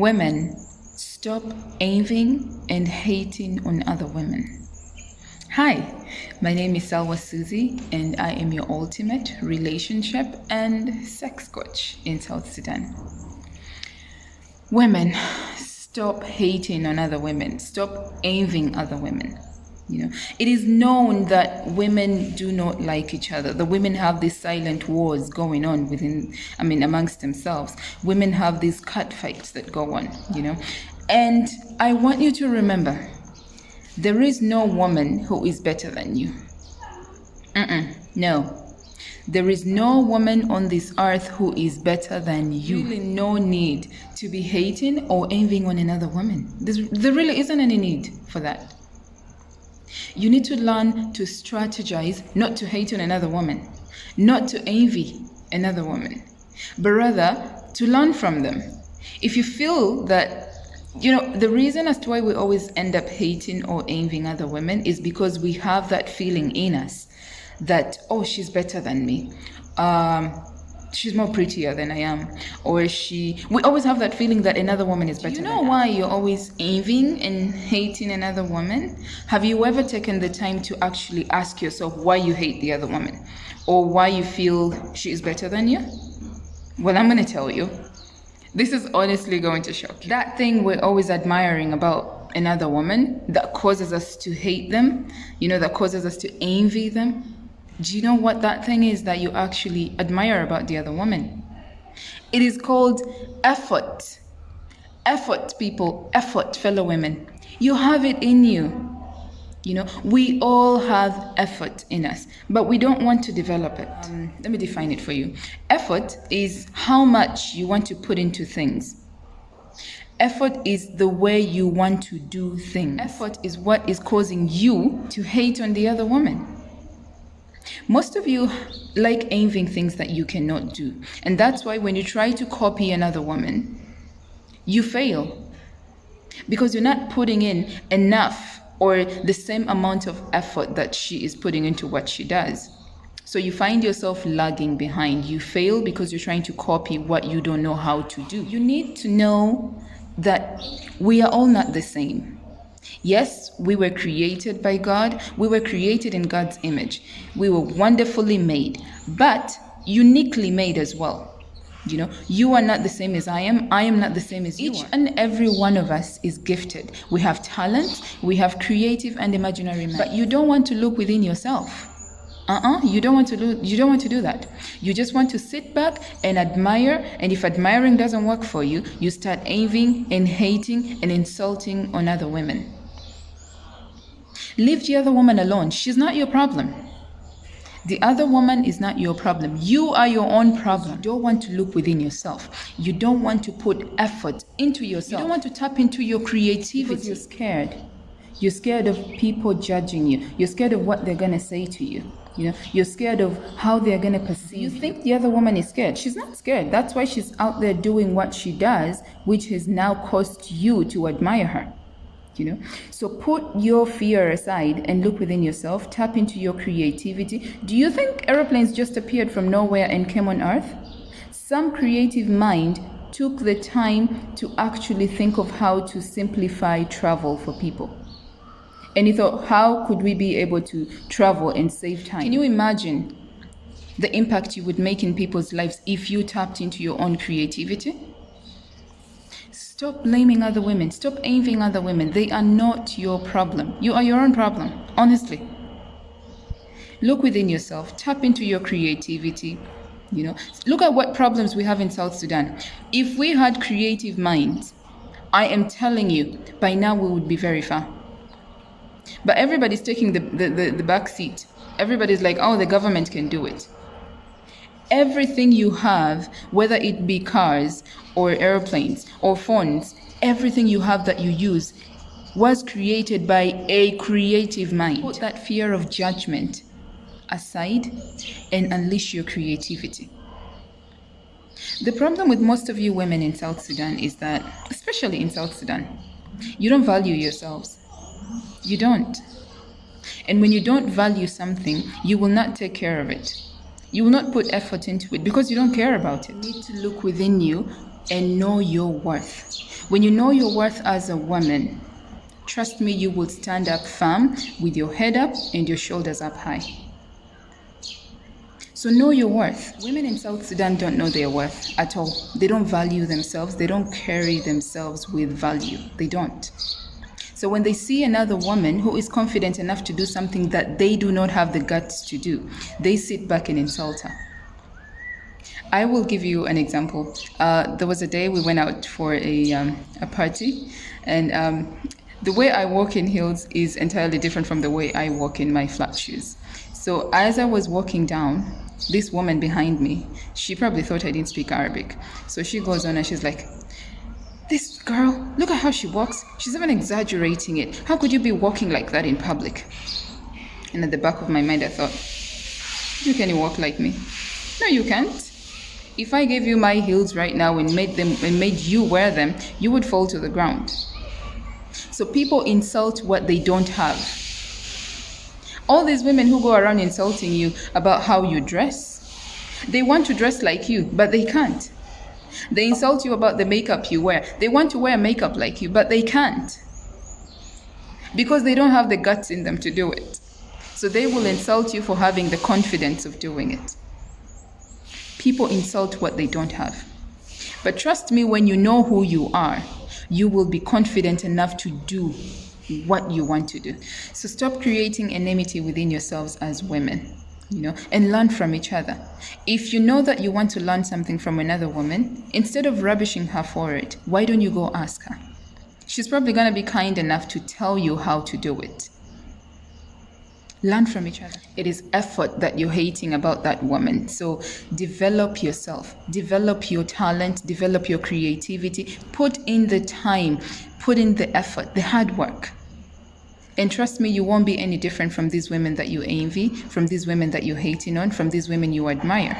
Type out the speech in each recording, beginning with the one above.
Women, stop envying and hating on other women. Hi, my name is Salwa Suzy, and I am your ultimate relationship and sex coach in South Sudan. Women, stop hating on other women. Stop envying other women. It is known that women do not like each other. The women have these silent wars going on amongst themselves. Women have these cat fights that go on, And I want you to remember, there is no woman who is better than you. No. There is no woman on this earth who is better than you. Really no need to be hating or envying on another woman. There really isn't any need for that. You need to learn to strategize, not to hate on another woman, not to envy another woman, but rather to learn from them. If you feel that, the reason as to why we always end up hating or envying other women is because we have that feeling in us that, oh, she's better than me. She's more prettier than I am. Or we always have that feeling that another woman is better than us. You know why you're always envying and hating another woman? Have you ever taken the time to actually ask yourself why you hate the other woman? Or why you feel she is better than you? Well, I'm going to tell you. This is honestly going to shock you. That thing we're always admiring about another woman that causes us to hate them, that causes us to envy them. Do you know what that thing is that you actually admire about the other woman? It is called effort. Effort, people. Effort, fellow women. You have it in you. We all have effort in us, but we don't want to develop it. Let me define it for you. Effort is how much you want to put into things. Effort is the way you want to do things. Effort is what is causing you to hate on the other woman. Most of you like envying things that you cannot do. And that's why when you try to copy another woman, you fail. Because you're not putting in enough or the same amount of effort that she is putting into what she does. So you find yourself lagging behind. You fail because you're trying to copy what you don't know how to do. You need to know that we are all not the same. Yes, we were created by God. We were created in God's image. We were wonderfully made, but uniquely made as well. You are not the same as I am. I am not the same as you are. Each and every one of us is gifted. We have talent. We have creative and imaginary mind. But you don't want to look within yourself. You don't want to do that. You just want to sit back and admire, and if admiring doesn't work for you, you start envying and hating and insulting on other women. Leave the other woman alone. She's not your problem. The other woman is not your problem. You are your own problem. You don't want to look within yourself. You don't want to put effort into yourself. You don't want to tap into your creativity because you're scared. You're scared of people judging you. You're scared of what they're going to say to you. You're scared of how they're going to perceive you. Think the other woman is scared. She's not scared. That's why she's out there doing what she does, which has now caused you to admire her. So put your fear aside and look within yourself. Tap into your creativity. Do you think airplanes just appeared from nowhere and came on Earth? Some creative mind took the time to actually think of how to simplify travel for people. And he thought, how could we be able to travel and save time? Can you imagine the impact you would make in people's lives if you tapped into your own creativity? Stop blaming other women. Stop envying other women. They are not your problem. You are your own problem, honestly. Look within yourself. Tap into your creativity. Look at what problems we have in South Sudan. If we had creative minds, I am telling you, by now we would be very far. But everybody's taking the back seat. Everybody's like, oh, the government can do it. Everything you have, whether it be cars or airplanes or phones, everything you have that you use was created by a creative mind. Put that fear of judgment aside and unleash your creativity. The problem with most of you women in South Sudan is that, especially in South Sudan, you don't value yourselves. You don't. And when you don't value something, you will not take care of it. You will not put effort into it because you don't care about it. You need to look within you and know your worth. When you know your worth as a woman, trust me, you will stand up firm with your head up and your shoulders up high. So know your worth. Women in South Sudan don't know their worth at all. They don't value themselves. They don't carry themselves with value. They don't. So when they see another woman who is confident enough to do something that they do not have the guts to do, they sit back and insult her. I will give you an example. There was a day we went out for a party, and the way I walk in heels is entirely different from the way I walk in my flat shoes. So as I was walking down, this woman behind me, she probably thought I didn't speak Arabic. So she goes on and she's like, "This girl, look at how she walks. She's even exaggerating it. How could you be walking like that in public?" And at the back of my mind, I thought, you can walk like me? No, you can't. If I gave you my heels right now and made you wear them, you would fall to the ground. So people insult what they don't have. All these women who go around insulting you about how you dress, they want to dress like you, but they can't. They insult you about the makeup you wear. They want to wear makeup like you, but they can't. Because they don't have the guts in them to do it. So they will insult you for having the confidence of doing it. People insult what they don't have. But trust me, when you know who you are, you will be confident enough to do what you want to do. So stop creating enmity within yourselves as women, and learn from each other. If you know that you want to learn something from another woman, instead of rubbishing her for it, why don't you go ask her? She's probably going to be kind enough to tell you how to do it. Learn from each other. It is effort that you're hating about that woman. So develop yourself, develop your talent, develop your creativity, put in the time, put in the effort, the hard work. And trust me, you won't be any different from these women that you envy, from these women that you're hating on, from these women you admire.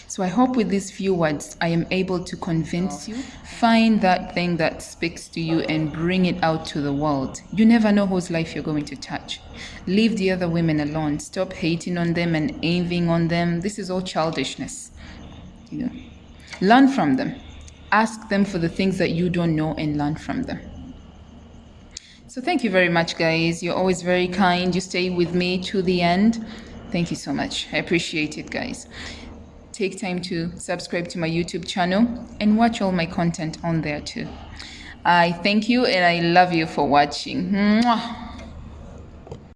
So I hope with these few words, I am able to convince you, find that thing that speaks to you and bring it out to the world. You never know whose life you're going to touch. Leave the other women alone. Stop hating on them and envying on them. This is all childishness. Learn from them. Ask them for the things that you don't know and learn from them. So thank you very much, guys. You're always very kind. You stay with me to the end. Thank you so much. I appreciate it, guys. Take time to subscribe to my YouTube channel and watch all my content on there too. I thank you and I love you for watching. Mwah.